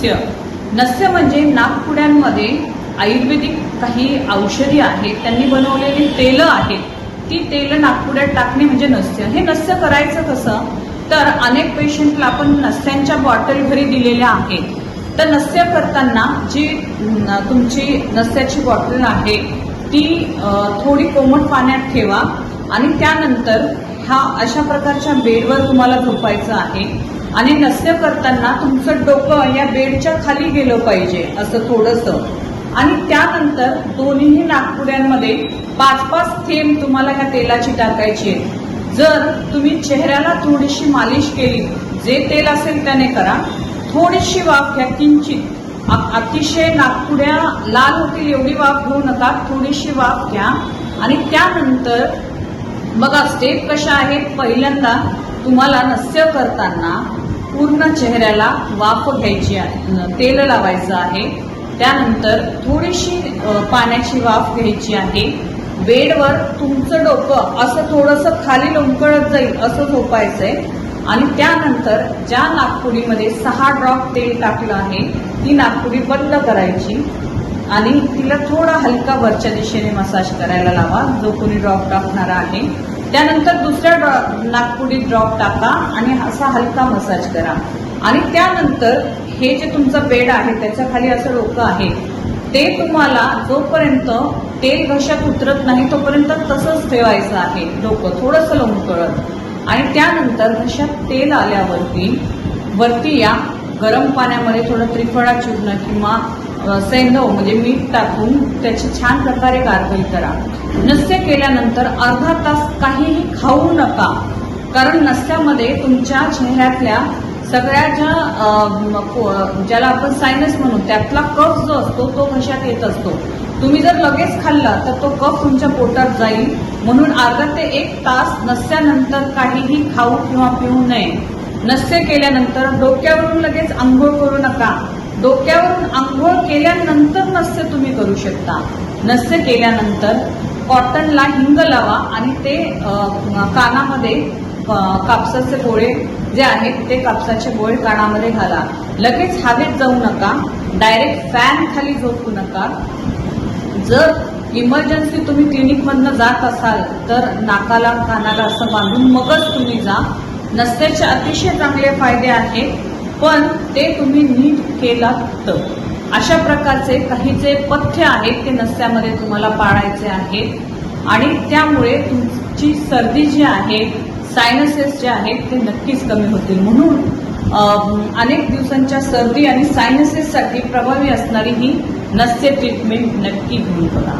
नस्य. नस्य म्हणजे नाकपुड्यांमध्ये आयुर्वेदिक काही औषधी आहेत, त्यांनी बनवलेली तेलं आहेत, ती तेलं नाकपुड्यात टाकणे म्हणजे नस्य. हे नस्य करायचं कसं, तर अनेक पेशंटला आपण नस्यांच्या बॉटल घरी दिलेल्या आहेत. तर नस्य करताना जी तुमची नस्याची बॉटल आहे ती थोडी कोमट पाण्यात ठेवा आणि त्यानंतर अशा प्रकारच्या बेडवर तुम्हाला झोपायचं आहे आणि नस्य करताना तुमचं डोकं या बेडच्या खाली गेलं पाहिजे असं थोडंसं. आणि त्यानंतर दोन्ही नाकपुड्यांमध्ये 5-5 थेंब तुम्हाला ह्या तेलाची टाकायची आहे. जर तुम्ही चेहऱ्याला थोडीशी मालिश केली, जे तेल असेल त्याने करा, थोडीशी वाफ घ्या, किंचित, अतिशय नाकपुड्या लाल होतील एवढी वाफ घेऊ नका, थोडीशी वाफ घ्या. आणि त्यानंतर बघा स्टेप कशा आहेत. पहिल्यांदा तुम्हाला नस्य करताना पूर्ण चेहऱ्याला वाफ घ्यायची आहे, तेल लावायचं आहे. त्यानंतर थोडीशी पाण्याची वाफ घ्यायची आहे. बेडवर तुमचं डोकं असं थोडंसं खाली लोंबकळत जाईल असं झोपायचंय. आणि त्यानंतर ज्या नाकपुडीमध्ये 6 ड्रॉप तेल टाकलं आहे ती नाकपुडी बंद करायची आणि तिला थोडा हलका वरच्या दिशेने मसाज करायला लावा जो कोणी ड्रॉप टाकणारा आहे. त्यानंतर दुसऱ्या नाकपुडीत ड्रॉप टाका आणि असा हलका मसाज करा. आणि त्यानंतर हे जे तुमचं बेड आहे त्याच्या खाली असं डोकं आहे ते तुम्हाला जोपर्यंत तेल घशात उतरत नाही तोपर्यंत तसंच ठेवायचं आहे, डोकं थोडंसं लोंबकळत. आणि त्यानंतर घशात तेल आल्यावरती वरती या गरम पाण्यामध्ये थोडं त्रिफळा चूर्ण किंवा सैंधव म्हणजे मीठ टाकून त्याची छान प्रकारे गार्गल करा. नस्य केल्यानंतर अर्धा तास काहीही खाऊ नका, कारण नस्यामध्ये तुमच्या चेहऱ्यातल्या सगळ्या ज्याला आपण सायनस म्हणू त्यातला कफ जो असतो तो घशात येत असतो. तुम्ही जर लगेच खाल्ला तर तो कफ तुमच्या पोटात जाईल. म्हणून अर्धा ते 1 तास नस्यानंतर काहीही खाऊ किंवा पिऊ नये. नस्य केल्यानंतर डोक्यावरून लगेच आंघोळ करू नका. डोक्यावरून आंघोळ केल्यानंतर नस्य तुम्ही करू शकता. नस्य केल्यानंतर कॉटनला हिंग लावा आणि ते कानामध्ये कापसाचे गोळे जे आहेत ते कापसाचे गोळे कानामध्ये घाला. लगेच हवेत जाऊ नका, डायरेक्ट फॅन खाली झोपू नका. जर इमर्जन्सी तुम्ही क्लिनिकमधनं जात असाल तर नाकाला कानाला असं बांधून मगच तुम्ही जा. नस्याचे अतिशय चांगले फायदे आहेत, पण ते तुम्ही नीट केलात तर. अशा प्रकारचे काही जे पथ्य आहेत ते नस्यामध्ये तुम्हाला पाळायचे आहेत आणि त्यामुळे तुमची सर्दी जी आहे, सायनसेस जे आहेत ते नक्कीच कमी होतील. म्हणून अनेक दिवसांच्या सर्दी आणि सायनसेससाठी प्रभावी असणारी ही नस्य ट्रीटमेंट नक्की घेऊन बघा.